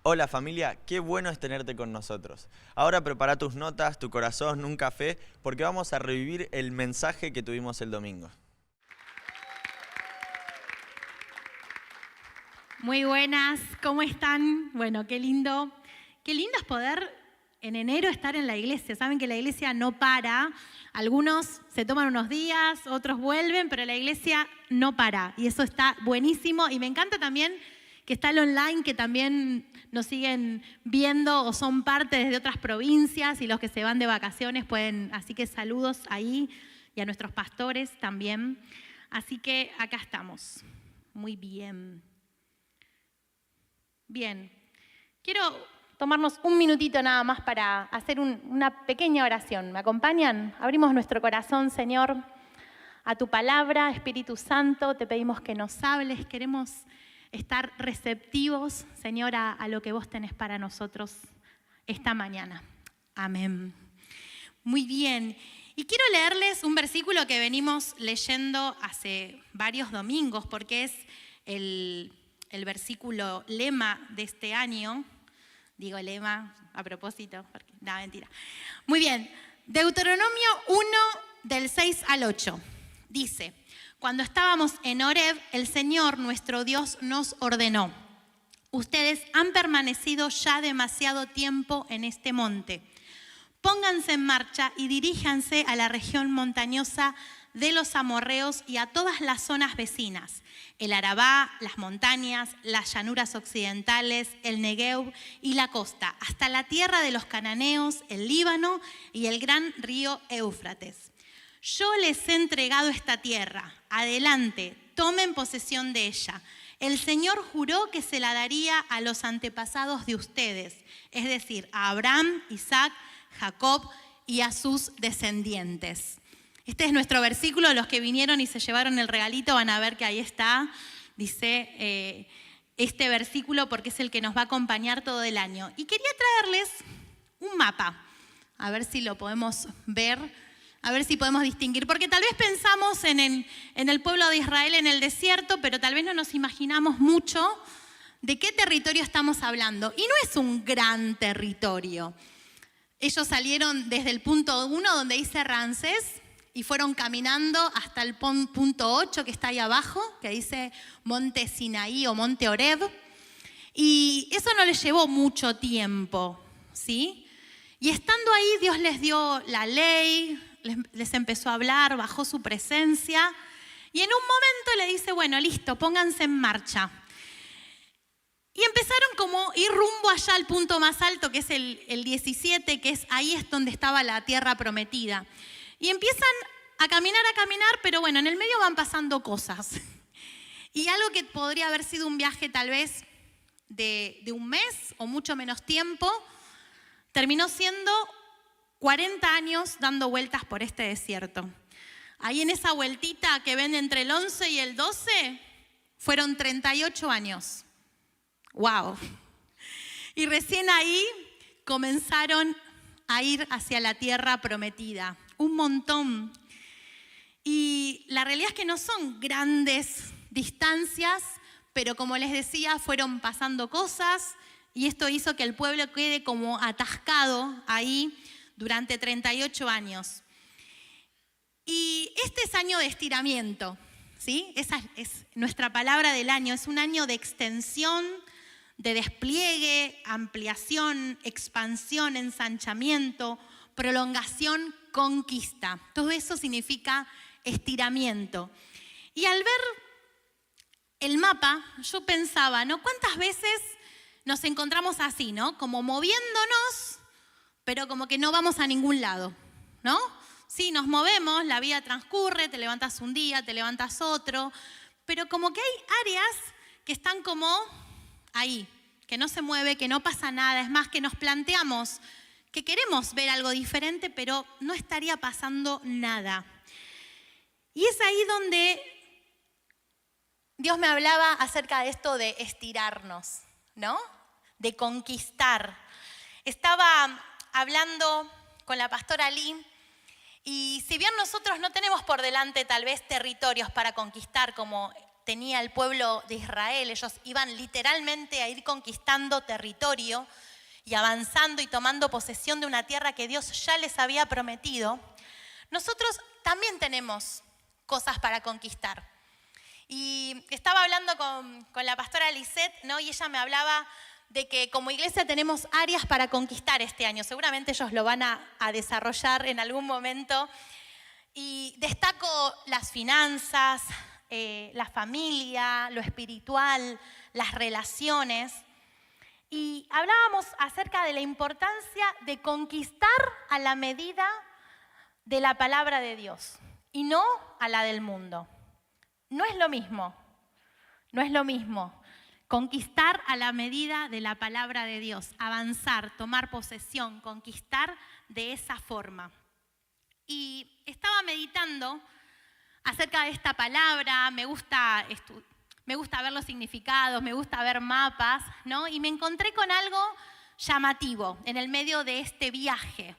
Hola familia, qué bueno es tenerte con nosotros. Ahora prepara tus notas, tu corazón, un café, porque vamos a revivir el mensaje que tuvimos el domingo. Muy buenas, ¿cómo están? Bueno, qué lindo es poder en enero estar en la iglesia. Saben que la iglesia no para. Algunos se toman unos días, otros vuelven, pero la iglesia no para. Y eso está buenísimo. Y me encanta también que está el online, que también nos siguen viendo o son parte desde otras provincias y los que se van de vacaciones pueden, así que saludos ahí y a nuestros pastores también. Así que acá estamos. Muy bien. Bien, quiero tomarnos un minutito nada más para hacer una pequeña oración. ¿Me acompañan? Abrimos nuestro corazón, Señor, a tu palabra, Espíritu Santo. Te pedimos que nos hables. Queremos estar receptivos, Señor, a lo que vos tenés para nosotros esta mañana. Amén. Muy bien. Y quiero leerles un versículo que venimos leyendo hace varios domingos, porque es el versículo lema de este año. Digo lema a propósito, porque no, mentira. Muy bien, Deuteronomio 1 del 6 al 8. Dice, cuando estábamos en Horeb, el Señor nuestro Dios nos ordenó, ustedes han permanecido ya demasiado tiempo en este monte. Pónganse en marcha y diríjanse a la región montañosa de los amorreos y a todas las zonas vecinas, el Arabá, las montañas, las llanuras occidentales, el Negev y la costa, hasta la tierra de los cananeos, el Líbano y el gran río Éufrates. Yo les he entregado esta tierra. Adelante, tomen posesión de ella. El Señor juró que se la daría a los antepasados de ustedes, es decir, a Abraham, Isaac, Jacob y a sus descendientes. Este es nuestro versículo. Los que vinieron y se llevaron el regalito van a ver que ahí está. Dice este versículo porque es el que nos va a acompañar todo el año. Y quería traerles un mapa, a ver si lo podemos ver, a ver si podemos distinguir. Porque tal vez pensamos en el pueblo de Israel en el desierto, pero tal vez no nos imaginamos mucho de qué territorio estamos hablando. Y no es un gran territorio. Ellos salieron desde el punto 1 donde dice Ramsés y fueron caminando hasta el punto 8 que está ahí abajo, que dice Monte Sinaí o Monte Horeb. Y eso no les llevó mucho tiempo, ¿sí? Y estando ahí Dios les dio la ley, les empezó a hablar, bajó su presencia. Y en un momento le dice, bueno, listo, pónganse en marcha. Y empezaron como a ir rumbo allá al punto más alto, que es el 17, que es ahí es donde estaba la tierra prometida. Y empiezan a caminar, pero bueno, en el medio van pasando cosas. Y algo que podría haber sido un viaje tal vez de un mes o mucho menos tiempo, terminó siendo 40 años dando vueltas por este desierto. Ahí en esa vueltita que ven entre el 11 y el 12, fueron 38 años. ¡Wow! Y recién ahí comenzaron a ir hacia la tierra prometida. Un montón. Y la realidad es que no son grandes distancias, pero como les decía, fueron pasando cosas y esto hizo que el pueblo quede como atascado ahí durante 38 años. Y este es año de estiramiento, ¿sí? Esa es nuestra palabra del año. Es un año de extensión, de despliegue, ampliación, expansión, ensanchamiento, prolongación, conquista. Todo eso significa estiramiento. Y al ver el mapa, yo pensaba, ¿no? ¿Cuántas veces nos encontramos así, ¿no? Como moviéndonos, pero como que no vamos a ningún lado, ¿no? Sí, nos movemos, la vida transcurre, te levantas un día, te levantas otro, pero como que hay áreas que están como ahí, que no se mueve, que no pasa nada. Es más, que nos planteamos que queremos ver algo diferente, pero no estaría pasando nada. Y es ahí donde Dios me hablaba acerca de esto de estirarnos, ¿no? De conquistar. Estaba hablando con la pastora Lee y si bien nosotros no tenemos por delante tal vez territorios para conquistar como tenía el pueblo de Israel. Ellos iban literalmente a ir conquistando territorio y avanzando y tomando posesión de una tierra que Dios ya les había prometido. Nosotros también tenemos cosas para conquistar. Y estaba hablando con la pastora Lisette, ¿no? Y ella me hablaba de que como iglesia tenemos áreas para conquistar este año. Seguramente ellos lo van a desarrollar en algún momento. Y destaco las finanzas, la familia, lo espiritual, las relaciones. Y hablábamos acerca de la importancia de conquistar a la medida de la palabra de Dios y no a la del mundo. No es lo mismo, no es lo mismo. Conquistar a la medida de la palabra de Dios, avanzar, tomar posesión, conquistar de esa forma. Y estaba meditando acerca de esta palabra, me gusta ver los significados, me gusta ver mapas, ¿no? Y me encontré con algo llamativo en el medio de este viaje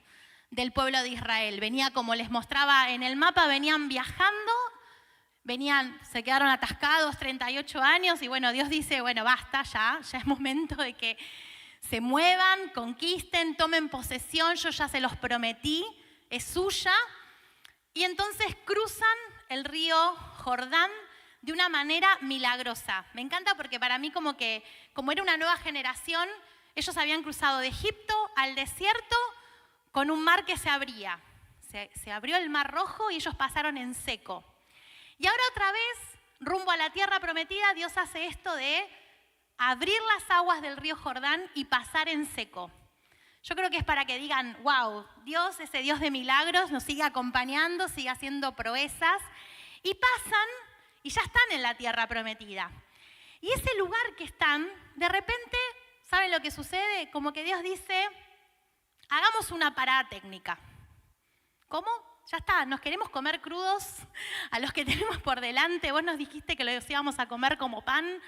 del pueblo de Israel. Venía, como les mostraba en el mapa, venían viajando, se quedaron atascados 38 años y bueno, Dios dice, bueno, basta, ya es momento de que se muevan, conquisten, tomen posesión, yo ya se los prometí, es suya. Y entonces cruzan el río Jordán de una manera milagrosa. Me encanta porque para mí como era una nueva generación, ellos habían cruzado de Egipto al desierto con un mar que se abría. Se abrió el Mar Rojo y ellos pasaron en seco. Y ahora otra vez, rumbo a la tierra prometida, Dios hace esto de abrir las aguas del río Jordán y pasar en seco. Yo creo que es para que digan, wow, Dios, ese Dios de milagros, nos sigue acompañando, sigue haciendo proezas. Y pasan y ya están en la tierra prometida. Y ese lugar que están, de repente, ¿saben lo que sucede? Como que Dios dice, hagamos una parada técnica. ¿Cómo? Ya está, nos queremos comer crudos a los que tenemos por delante. Vos nos dijiste que los íbamos a comer como pan.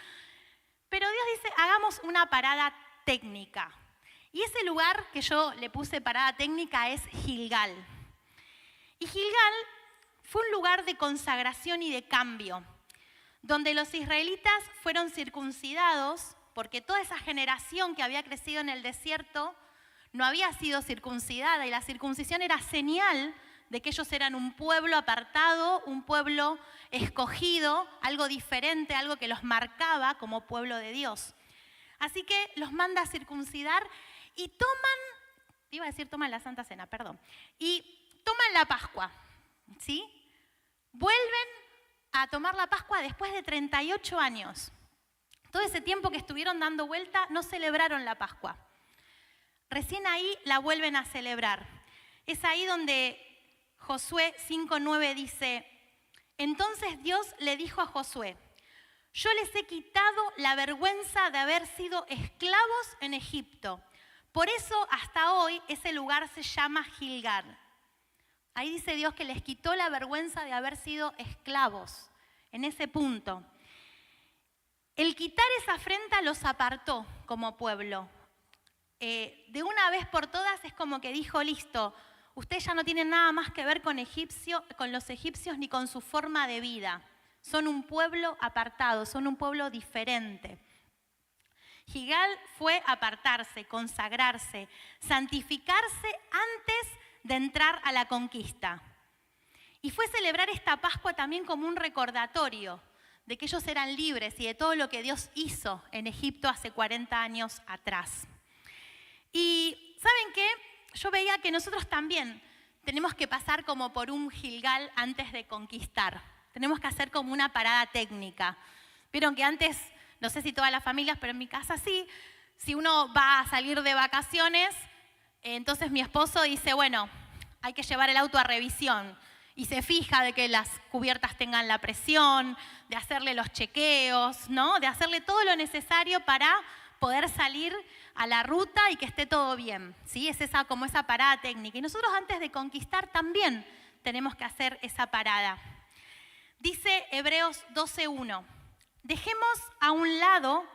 Pero Dios dice, hagamos una parada técnica. Y ese lugar que yo le puse parada técnica es Gilgal. Y Gilgal fue un lugar de consagración y de cambio, donde los israelitas fueron circuncidados, porque toda esa generación que había crecido en el desierto no había sido circuncidada, y la circuncisión era señal de que ellos eran un pueblo apartado, un pueblo escogido, algo diferente, algo que los marcaba como pueblo de Dios. Así que los manda a circuncidar y toman la Santa Cena, y toman la Pascua, ¿sí? Vuelven a tomar la Pascua después de 38 años. Todo ese tiempo que estuvieron dando vuelta, no celebraron la Pascua. Recién ahí la vuelven a celebrar. Es ahí donde Josué 5:9 dice, entonces Dios le dijo a Josué, yo les he quitado la vergüenza de haber sido esclavos en Egipto. Por eso hasta hoy ese lugar se llama Gilgal. Ahí dice Dios que les quitó la vergüenza de haber sido esclavos, en ese punto. El quitar esa afrenta los apartó como pueblo. De una vez por todas es como que dijo, listo, ustedes ya no tienen nada más que ver con los egipcios ni con su forma de vida. Son un pueblo apartado, son un pueblo diferente. Gilgal fue apartarse, consagrarse, santificarse antes de entrar a la conquista. Y fue celebrar esta Pascua también como un recordatorio de que ellos eran libres y de todo lo que Dios hizo en Egipto hace 40 años atrás. Y ¿saben qué? Yo veía que nosotros también tenemos que pasar como por un Gilgal antes de conquistar. Tenemos que hacer como una parada técnica. Vieron que antes, no sé si todas las familias, pero en mi casa sí, si uno va a salir de vacaciones, entonces mi esposo dice, bueno, hay que llevar el auto a revisión. Y se fija de que las cubiertas tengan la presión, de hacerle los chequeos, ¿no? De hacerle todo lo necesario para poder salir a la ruta y que esté todo bien, ¿sí? Es como esa parada técnica. Y nosotros antes de conquistar también tenemos que hacer esa parada. Dice Hebreos 12:1, dejemos a un lado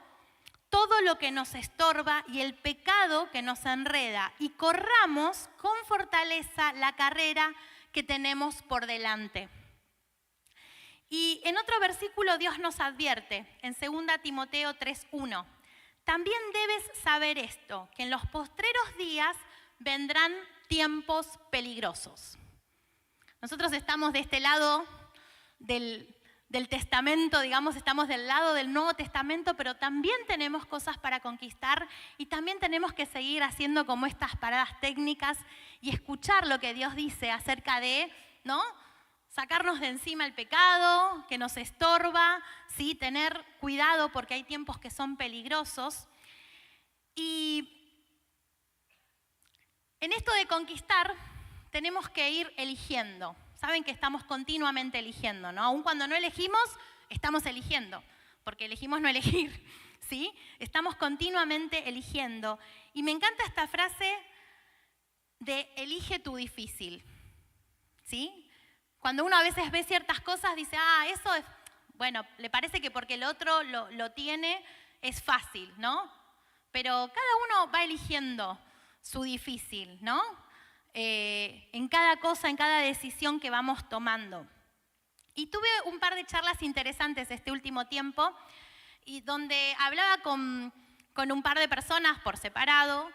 todo lo que nos estorba y el pecado que nos enreda y corramos con fortaleza la carrera que tenemos por delante. Y en otro versículo Dios nos advierte, en 2 Timoteo 3:1, también debes saber esto, que en los postreros días vendrán tiempos peligrosos. Nosotros estamos de este lado del Testamento, digamos, estamos del lado del Nuevo Testamento, pero también tenemos cosas para conquistar y también tenemos que seguir haciendo como estas paradas técnicas y escuchar lo que Dios dice acerca de, ¿no?, sacarnos de encima el pecado que nos estorba, ¿sí?, tener cuidado porque hay tiempos que son peligrosos. Y en esto de conquistar tenemos que ir eligiendo. Saben que estamos continuamente eligiendo, ¿no? Aun cuando no elegimos, estamos eligiendo, porque elegimos no elegir, ¿sí? Estamos continuamente eligiendo. Y me encanta esta frase de elige tu difícil, ¿sí? Cuando uno a veces ve ciertas cosas, dice, eso es, bueno, le parece que porque el otro lo tiene es fácil, ¿no? Pero cada uno va eligiendo su difícil, ¿no? En cada cosa, en cada decisión que vamos tomando. Y tuve un par de charlas interesantes este último tiempo, y donde hablaba con un par de personas por separado,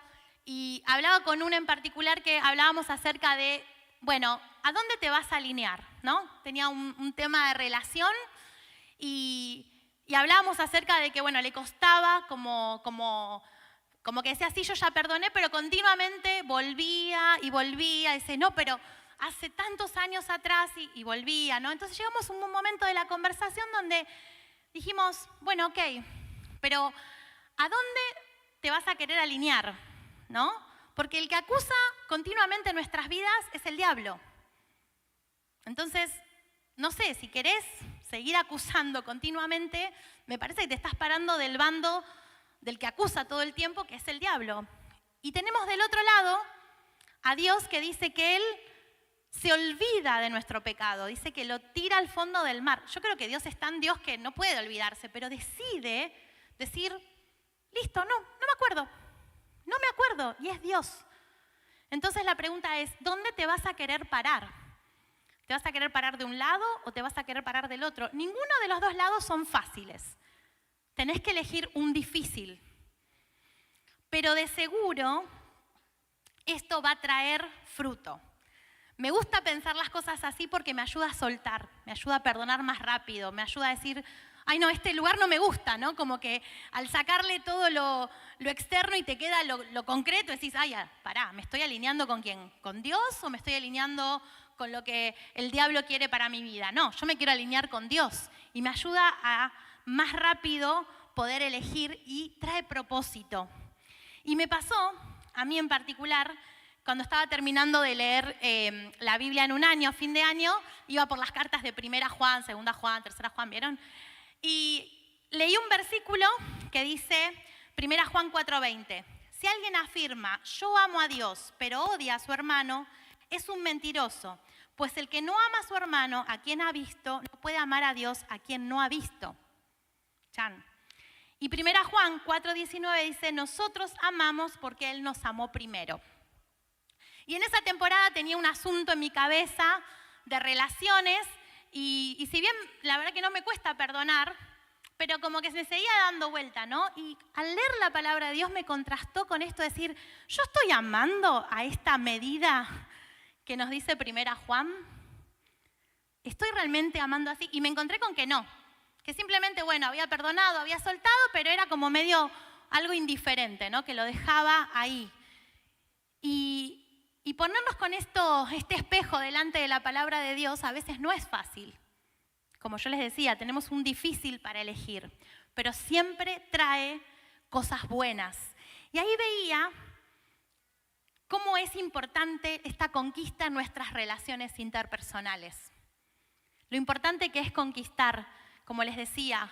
y hablaba con una en particular que hablábamos acerca de, bueno, ¿a dónde te vas a alinear?, ¿no? Tenía un tema de relación y hablábamos acerca de que, bueno, le costaba como que decía, sí, yo ya perdoné, pero continuamente volvía y volvía, dice, no, pero hace tantos años atrás y volvía, ¿no? Entonces llegamos a un momento de la conversación donde dijimos, bueno, ok, pero ¿a dónde te vas a querer alinear?, ¿no? Porque el que acusa continuamente nuestras vidas es el diablo. Entonces, no sé, si querés seguir acusando continuamente, me parece que te estás parando del bando del que acusa todo el tiempo, que es el diablo. Y tenemos del otro lado a Dios que dice que Él se olvida de nuestro pecado, dice que lo tira al fondo del mar. Yo creo que Dios es tan Dios que no puede olvidarse, pero decide decir, listo, no me acuerdo, y es Dios. Entonces la pregunta es, ¿dónde te vas a querer parar? ¿Te vas a querer parar de un lado o te vas a querer parar del otro? Ninguno de los dos lados son fáciles. Tenés que elegir un difícil. Pero de seguro esto va a traer fruto. Me gusta pensar las cosas así porque me ayuda a soltar, me ayuda a perdonar más rápido, me ayuda a decir, ay no, este lugar no me gusta, ¿no? Como que al sacarle todo lo externo y te queda lo concreto, decís, ay, pará, ¿me estoy alineando con quién? ¿Con Dios o me estoy alineando con lo que el diablo quiere para mi vida? No, yo me quiero alinear con Dios y me ayuda a más rápido poder elegir y trae propósito. Y me pasó, a mí en particular, cuando estaba terminando de leer la Biblia en un año, fin de año, iba por las cartas de 1 Juan, 2 Juan, 3 Juan, ¿vieron? Y leí un versículo que dice, 1 Juan 4:20, si alguien afirma, yo amo a Dios, pero odia a su hermano, es un mentiroso, pues el que no ama a su hermano, a quien ha visto, no puede amar a Dios a quien no ha visto. Chan. Y 1 Juan 4:19 dice, nosotros amamos porque Él nos amó primero. Y en esa temporada tenía un asunto en mi cabeza de relaciones y si bien la verdad que no me cuesta perdonar, pero como que se me seguía dando vuelta, ¿no? Y al leer la palabra de Dios me contrastó con esto de decir, ¿yo estoy amando a esta medida que nos dice 1 Juan? ¿Estoy realmente amando así? Y me encontré con que no, que simplemente, bueno, había perdonado, había soltado, pero era como medio algo indiferente, ¿no? Que lo dejaba ahí. Y ponernos con este espejo delante de la palabra de Dios a veces no es fácil. Como yo les decía, tenemos un difícil para elegir, pero siempre trae cosas buenas. Y ahí veía cómo es importante esta conquista en nuestras relaciones interpersonales. Lo importante que es conquistar, como les decía,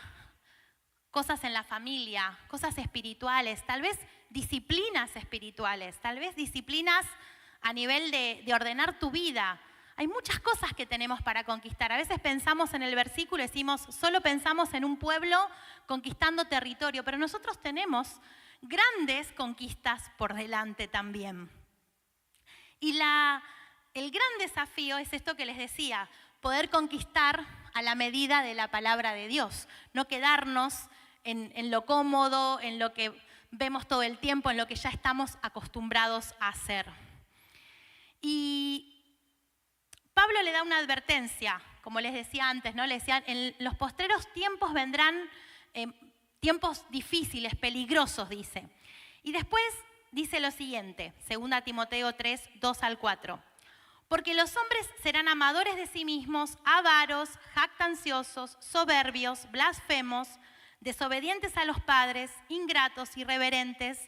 cosas en la familia, cosas espirituales, tal vez disciplinas espirituales, tal vez disciplinas a nivel de ordenar tu vida. Hay muchas cosas que tenemos para conquistar. A veces pensamos en el versículo y decimos, solo pensamos en un pueblo conquistando territorio, pero nosotros tenemos grandes conquistas por delante también. Y el gran desafío es esto que les decía, poder conquistar a la medida de la palabra de Dios. No quedarnos en lo cómodo, en lo que vemos todo el tiempo, en lo que ya estamos acostumbrados a hacer. Y Pablo le da una advertencia, como les decía antes, ¿no? Le decían, en los postreros tiempos vendrán tiempos difíciles, peligrosos, dice. Y después dice lo siguiente, 2 Timoteo 3, 2 al 4. Porque los hombres serán amadores de sí mismos, avaros, jactanciosos, soberbios, blasfemos, desobedientes a los padres, ingratos, irreverentes,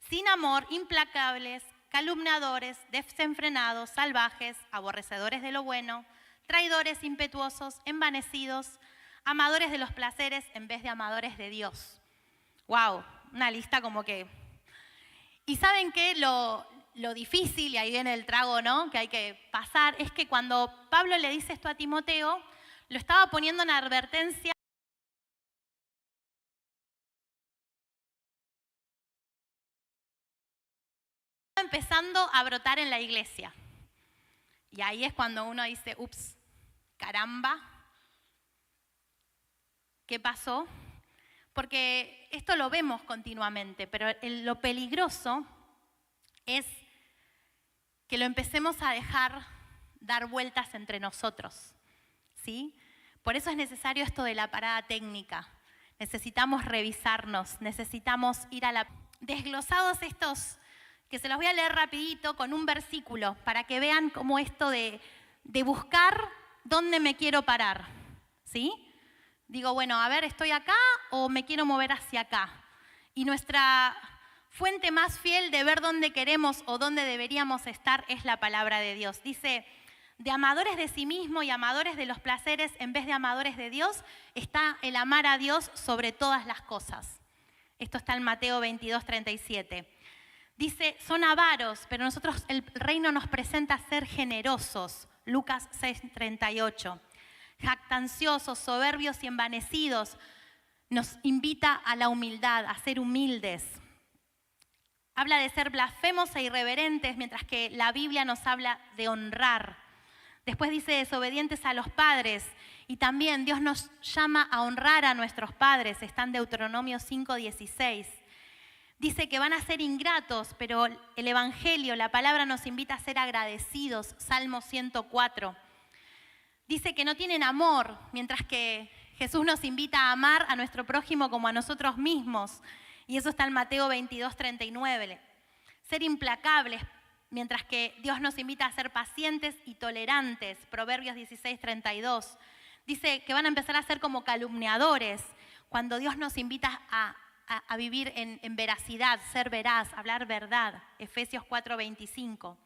sin amor, implacables, calumniadores, desenfrenados, salvajes, aborrecedores de lo bueno, traidores, impetuosos, envanecidos, amadores de los placeres en vez de amadores de Dios. ¡Wow! Una lista como que... Y ¿saben qué? Lo difícil, y ahí viene el trago, ¿no?, que hay que pasar, es que cuando Pablo le dice esto a Timoteo, lo estaba poniendo en advertencia empezando a brotar en la iglesia. Y ahí es cuando uno dice, ups, caramba, ¿qué pasó? Porque esto lo vemos continuamente, pero lo peligroso es que lo empecemos a dejar dar vueltas entre nosotros, ¿sí? Por eso es necesario esto de la parada técnica. Necesitamos revisarnos, necesitamos ir a la... Desglosados estos, que se los voy a leer rapidito con un versículo, para que vean cómo esto de buscar dónde me quiero parar, ¿sí? Digo, bueno, a ver, ¿estoy acá o me quiero mover hacia acá? Y nuestra fuente más fiel de ver dónde queremos o dónde deberíamos estar es la palabra de Dios. Dice, de amadores de sí mismo y amadores de los placeres en vez de amadores de Dios, está el amar a Dios sobre todas las cosas. Esto está en Mateo 22, 37. Dice, son avaros, pero nosotros, el reino nos presenta ser generosos. Lucas 6, 38. Jactanciosos, soberbios y envanecidos, nos invita a la humildad, a ser humildes. Habla de ser blasfemos e irreverentes, mientras que la Biblia nos habla de honrar. Después dice desobedientes a los padres, y también Dios nos llama a honrar a nuestros padres, está en Deuteronomio 5:16. Dice que van a ser ingratos, pero el Evangelio, la palabra nos invita a ser agradecidos, Salmo 104. Dice que no tienen amor, mientras que Jesús nos invita a amar a nuestro prójimo como a nosotros mismos. Y eso está en Mateo 22, 39. Ser implacables, mientras que Dios nos invita a ser pacientes y tolerantes. Proverbios 16, 32. Dice que van a empezar a ser como calumniadores, cuando Dios nos invita a vivir en veracidad, ser veraz, hablar verdad. Efesios 4, 25.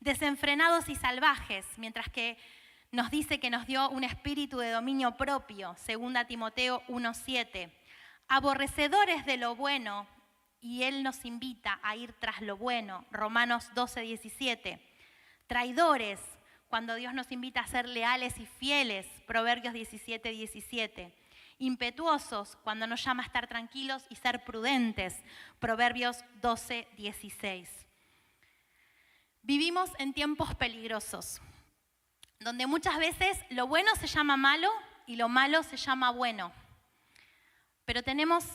Desenfrenados y salvajes, mientras que nos dice que nos dio un espíritu de dominio propio, 2 Timoteo 1:7. Aborrecedores de lo bueno, y Él nos invita a ir tras lo bueno, Romanos 12:17. Traidores, cuando Dios nos invita a ser leales y fieles, Proverbios 17:17. Impetuosos, cuando nos llama a estar tranquilos y ser prudentes, Proverbios 12:16. Vivimos en tiempos peligrosos, donde muchas veces lo bueno se llama malo y lo malo se llama bueno. Pero tenemos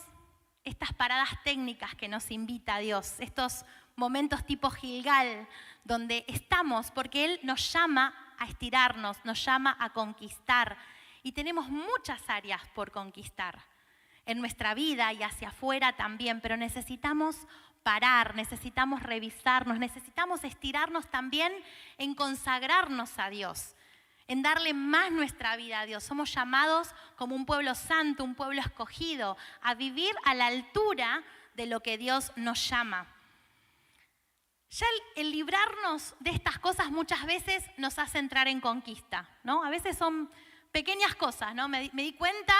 estas paradas técnicas que nos invita Dios, estos momentos tipo Gilgal, donde estamos porque Él nos llama a estirarnos, nos llama a conquistar. Y tenemos muchas áreas por conquistar en nuestra vida y hacia afuera también, pero necesitamos parar, necesitamos revisarnos, necesitamos estirarnos también en consagrarnos a Dios, en darle más nuestra vida a Dios. Somos llamados como un pueblo santo, un pueblo escogido, a vivir a la altura de lo que Dios nos llama. Ya el librarnos de estas cosas muchas veces nos hace entrar en conquista, ¿no? A veces son pequeñas cosas, ¿no? Me di cuenta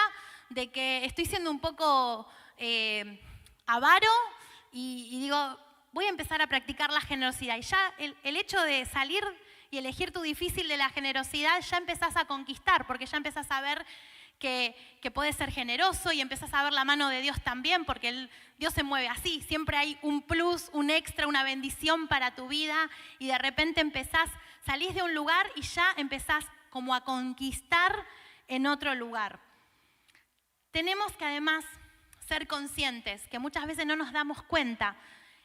de que estoy siendo un poco avaro y digo, voy a empezar a practicar la generosidad. Y ya el hecho de salir y elegir tu difícil de la generosidad, ya empezás a conquistar, porque ya empezás a ver que puedes ser generoso y empezás a ver la mano de Dios también, porque Dios se mueve así. Siempre hay un plus, un extra, una bendición para tu vida y de repente salís de un lugar y ya empezás como a conquistar en otro lugar. Tenemos que además ser conscientes que muchas veces no nos damos cuenta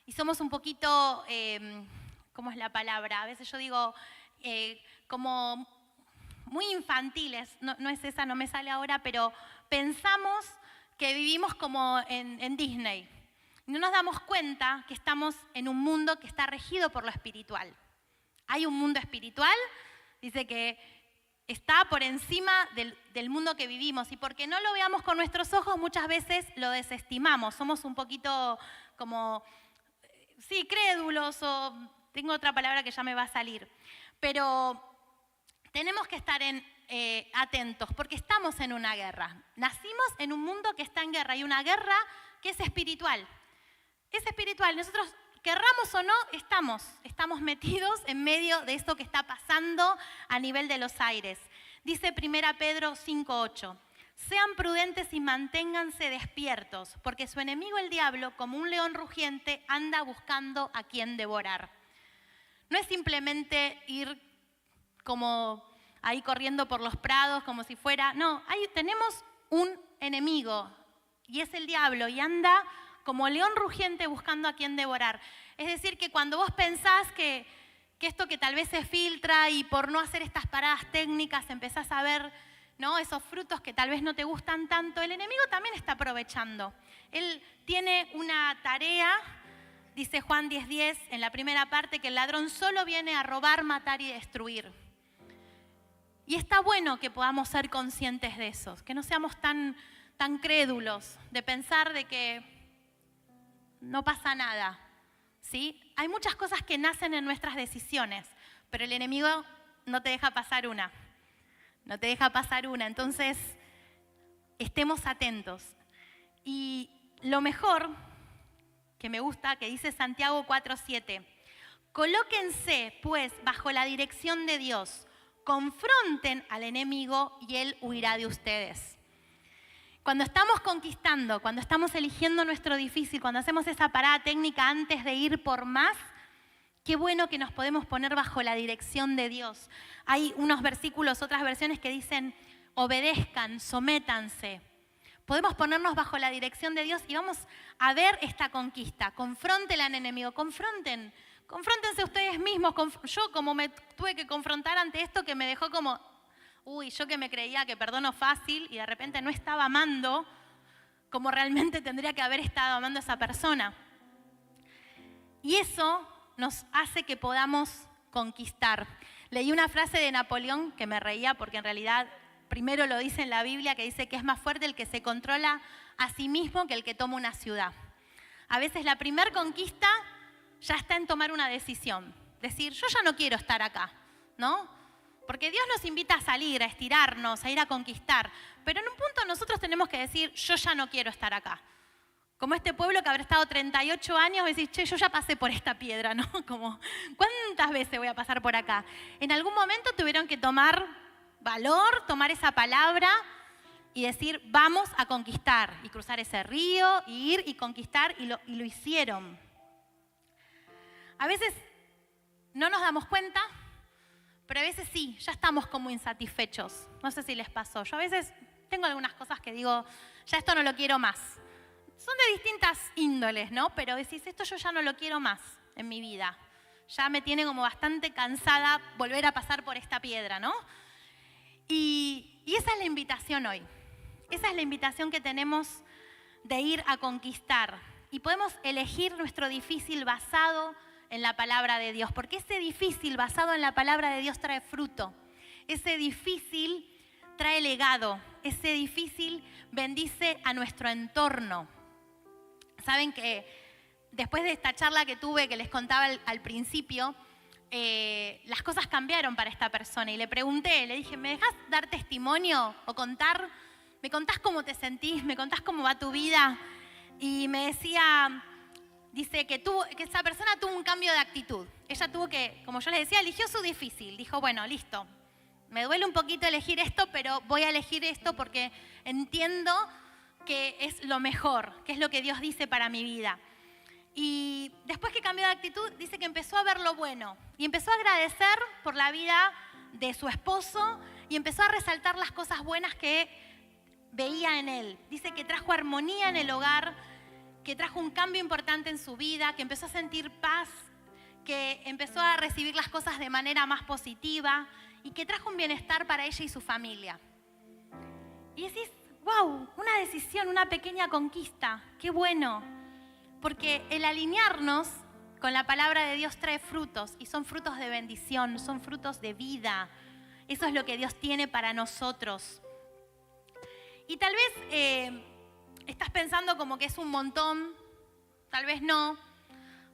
y somos un poquito, ¿cómo es la palabra? A veces yo digo como muy infantiles, no es esa, no me sale ahora, pero pensamos que vivimos como en Disney. No nos damos cuenta que estamos en un mundo que está regido por lo espiritual. Hay un mundo espiritual, dice que está por encima del mundo que vivimos y porque no lo veamos con nuestros ojos muchas veces lo desestimamos, somos un poquito como, sí, crédulos o tengo otra palabra que ya me va a salir, pero tenemos que estar atentos porque estamos en una guerra. Nacimos en un mundo que está en guerra y una guerra que es espiritual. Es espiritual, nosotros querramos o no, estamos metidos en medio de esto que está pasando a nivel de los aires. Dice 1 Pedro 5:8, sean prudentes y manténganse despiertos, porque su enemigo el diablo, como un león rugiente, anda buscando a quien devorar. No es simplemente ir como ahí corriendo por los prados, como si fuera, no, tenemos un enemigo y es el diablo y anda como león rugiente buscando a quien devorar. Es decir, que cuando vos pensás que esto que tal vez se filtra y por no hacer estas paradas técnicas empezás a ver, ¿no?, esos frutos que tal vez no te gustan tanto, el enemigo también está aprovechando. Él tiene una tarea, dice Juan 10:10 en la primera parte, que el ladrón solo viene a robar, matar y destruir. Y está bueno que podamos ser conscientes de eso, que no seamos tan crédulos de pensar de que no pasa nada, ¿sí? Hay muchas cosas que nacen en nuestras decisiones, pero el enemigo no te deja pasar una. No te deja pasar una. Entonces, estemos atentos. Y lo mejor que me gusta, que dice Santiago 4:7, colóquense, pues, bajo la dirección de Dios, confronten al enemigo y él huirá de ustedes. Cuando estamos conquistando, cuando estamos eligiendo nuestro difícil, cuando hacemos esa parada técnica antes de ir por más, qué bueno que nos podemos poner bajo la dirección de Dios. Hay unos versículos, otras versiones que dicen, obedezcan, sométanse. Podemos ponernos bajo la dirección de Dios y vamos a ver esta conquista. Confróntenla al enemigo, confróntense ustedes mismos. Yo como me tuve que confrontar ante esto que me dejó como, yo que me creía que perdono fácil y de repente no estaba amando como realmente tendría que haber estado amando a esa persona. Y eso nos hace que podamos conquistar. Leí una frase de Napoleón que me reía porque en realidad primero lo dice en la Biblia, que dice que es más fuerte el que se controla a sí mismo que el que toma una ciudad. A veces la primer conquista ya está en tomar una decisión. Decir, yo ya no quiero estar acá, ¿no? Porque Dios nos invita a salir, a estirarnos, a ir a conquistar. Pero en un punto nosotros tenemos que decir, yo ya no quiero estar acá. Como este pueblo que habrá estado 38 años, y decir, che, yo ya pasé por esta piedra, ¿no? Como, ¿cuántas veces voy a pasar por acá? En algún momento tuvieron que tomar valor, tomar esa palabra y decir, vamos a conquistar. Y cruzar ese río, y ir y conquistar, y lo hicieron. A veces no nos damos cuenta, pero a veces sí, ya estamos como insatisfechos. No sé si les pasó. Yo a veces tengo algunas cosas que digo, ya esto no lo quiero más. Son de distintas índoles, ¿no? Pero decís, esto yo ya no lo quiero más en mi vida. Ya me tiene como bastante cansada volver a pasar por esta piedra, ¿no? Y esa es la invitación hoy. Esa es la invitación que tenemos de ir a conquistar. Y podemos elegir nuestro difícil basado en la palabra de Dios, porque ese difícil basado en la palabra de Dios trae fruto, ese difícil trae legado, ese difícil bendice a nuestro entorno. Saben que después de esta charla que tuve, que les contaba al principio, las cosas cambiaron para esta persona y le pregunté, le dije, ¿me dejas dar testimonio o contar? ¿Me contás cómo te sentís? ¿Me contás cómo va tu vida? Y me decía, dice que esa persona tuvo un cambio de actitud. Ella tuvo que, como yo les decía, eligió su difícil. Dijo, bueno, listo, me duele un poquito elegir esto, pero voy a elegir esto porque entiendo que es lo mejor, que es lo que Dios dice para mi vida. Y después que cambió de actitud, dice que empezó a ver lo bueno y empezó a agradecer por la vida de su esposo y empezó a resaltar las cosas buenas que veía en él. Dice que trajo armonía en el hogar, que trajo un cambio importante en su vida, que empezó a sentir paz, que empezó a recibir las cosas de manera más positiva y que trajo un bienestar para ella y su familia. Y decís, wow, una decisión, una pequeña conquista, qué bueno. Porque el alinearnos con la palabra de Dios trae frutos, y son frutos de bendición, son frutos de vida. Eso es lo que Dios tiene para nosotros. Y tal vez estás pensando como que es un montón, tal vez no,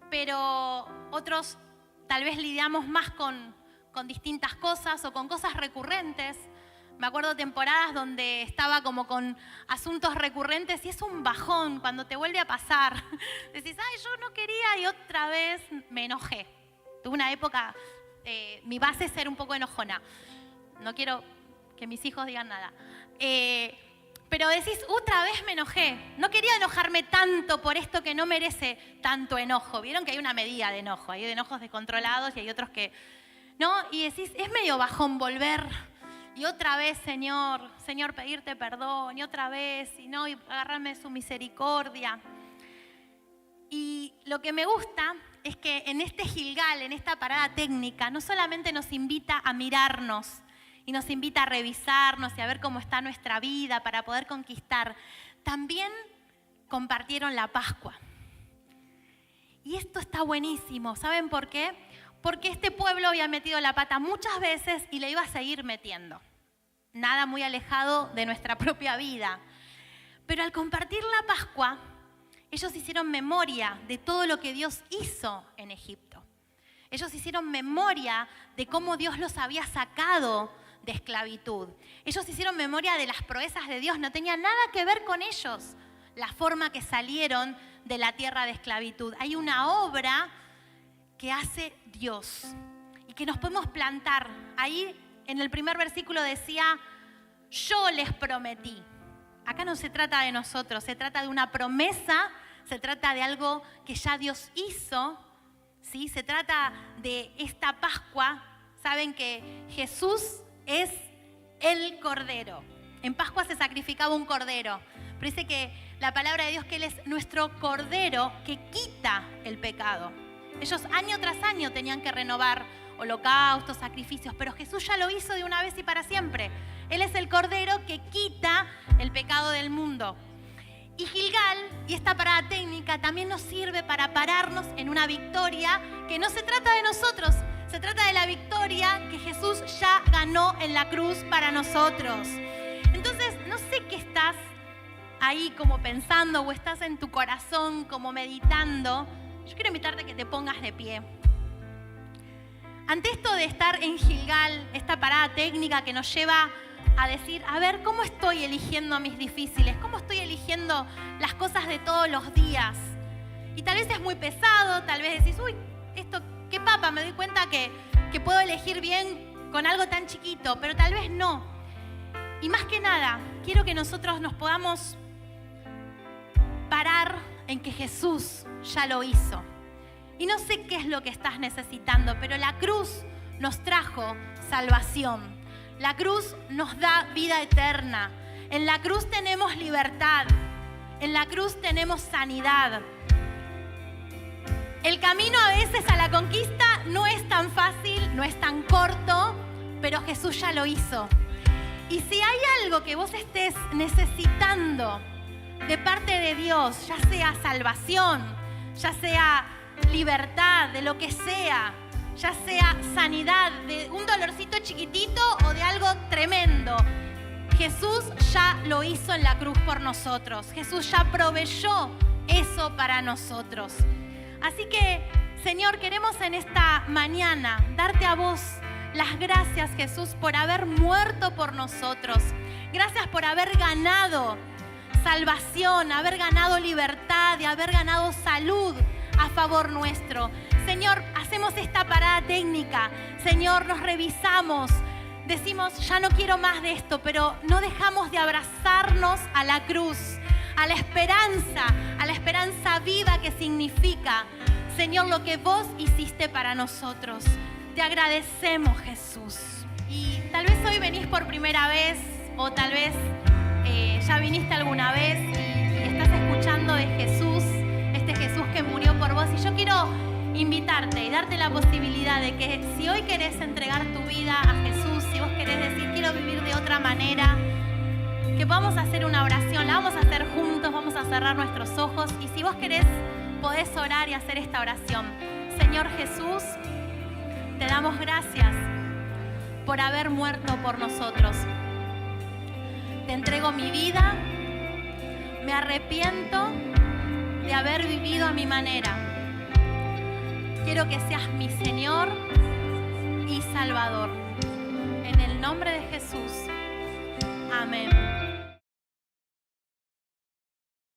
pero otros tal vez lidiamos más con distintas cosas o con cosas recurrentes. Me acuerdo temporadas donde estaba como con asuntos recurrentes y es un bajón cuando te vuelve a pasar. Decís, ay, yo no quería y otra vez me enojé. Tuve una época, mi base es ser un poco enojona. No quiero que mis hijos digan nada. Pero decís, otra vez me enojé. No quería enojarme tanto por esto que no merece tanto enojo. Vieron que hay una medida de enojo. Hay de enojos descontrolados y hay otros que... ¿no? Y decís, es medio bajón volver... Y otra vez, Señor, pedirte perdón, y otra vez, y agarrarme su misericordia. Y lo que me gusta es que en este Gilgal, en esta parada técnica, no solamente nos invita a mirarnos y nos invita a revisarnos y a ver cómo está nuestra vida para poder conquistar, también compartieron la Pascua. Y esto está buenísimo, ¿saben por qué? Porque este pueblo había metido la pata muchas veces y le iba a seguir metiendo. Nada muy alejado de nuestra propia vida. Pero al compartir la Pascua, ellos hicieron memoria de todo lo que Dios hizo en Egipto. Ellos hicieron memoria de cómo Dios los había sacado de esclavitud. Ellos hicieron memoria de las proezas de Dios. No tenía nada que ver con ellos la forma que salieron de la tierra de esclavitud. Hay una obra que hace Dios y que nos podemos plantar. Ahí en el primer versículo decía, yo les prometí. Acá no se trata de nosotros, se trata de una promesa, se trata de algo que ya Dios hizo, ¿sí? Se trata de esta Pascua. Saben que Jesús es el Cordero. En Pascua se sacrificaba un cordero, pero dice que la palabra de Dios que Él es nuestro Cordero que quita el pecado. Ellos año tras año tenían que renovar holocaustos, sacrificios, pero Jesús ya lo hizo de una vez y para siempre. Él es el Cordero que quita el pecado del mundo. Y Gilgal y esta parada técnica también nos sirve para pararnos en una victoria que no se trata de nosotros, se trata de la victoria que Jesús ya ganó en la cruz para nosotros. Entonces, no sé qué estás ahí como pensando o estás en tu corazón como meditando. Yo quiero invitarte a que te pongas de pie. Ante esto de estar en Gilgal, esta parada técnica que nos lleva a decir, a ver, ¿cómo estoy eligiendo a mis difíciles? ¿Cómo estoy eligiendo las cosas de todos los días? Y tal vez es muy pesado, tal vez decís, uy, esto, qué papa, me doy cuenta que puedo elegir bien con algo tan chiquito, pero tal vez no. Y más que nada, quiero que nosotros nos podamos parar en que Jesús ya lo hizo. Y no sé qué es lo que estás necesitando, pero la cruz nos trajo salvación. La cruz nos da vida eterna. En la cruz tenemos libertad. En la cruz tenemos sanidad. El camino a veces a la conquista no es tan fácil, no es tan corto, pero Jesús ya lo hizo. Y si hay algo que vos estés necesitando de parte de Dios, ya sea salvación, ya sea libertad, de lo que sea, ya sea sanidad, de un dolorcito chiquitito o de algo tremendo, Jesús ya lo hizo en la cruz por nosotros. Jesús ya proveyó eso para nosotros. Así que, Señor, queremos en esta mañana darte a vos las gracias, Jesús, por haber muerto por nosotros. Gracias por haber ganado salvación, haber ganado libertad y haber ganado salud a favor nuestro. Señor, hacemos esta parada técnica. Señor, nos revisamos. Decimos, ya no quiero más de esto, pero no dejamos de abrazarnos a la cruz, a la esperanza viva que significa, Señor, lo que vos hiciste para nosotros. Te agradecemos, Jesús. Y Tal vez hoy venís por primera vez o tal vez ya viniste alguna vez y estás escuchando de Jesús, este Jesús que murió por vos. Y yo quiero invitarte y darte la posibilidad de que si hoy querés entregar tu vida a Jesús, si vos querés decir quiero vivir de otra manera, que vamos a hacer una oración, la vamos a hacer juntos, vamos a cerrar nuestros ojos y si vos querés podés orar y hacer esta oración. Señor Jesús, te damos gracias por haber muerto por nosotros. Te entrego mi vida, me arrepiento de haber vivido a mi manera. Quiero que seas mi Señor y Salvador. En el nombre de Jesús. Amén.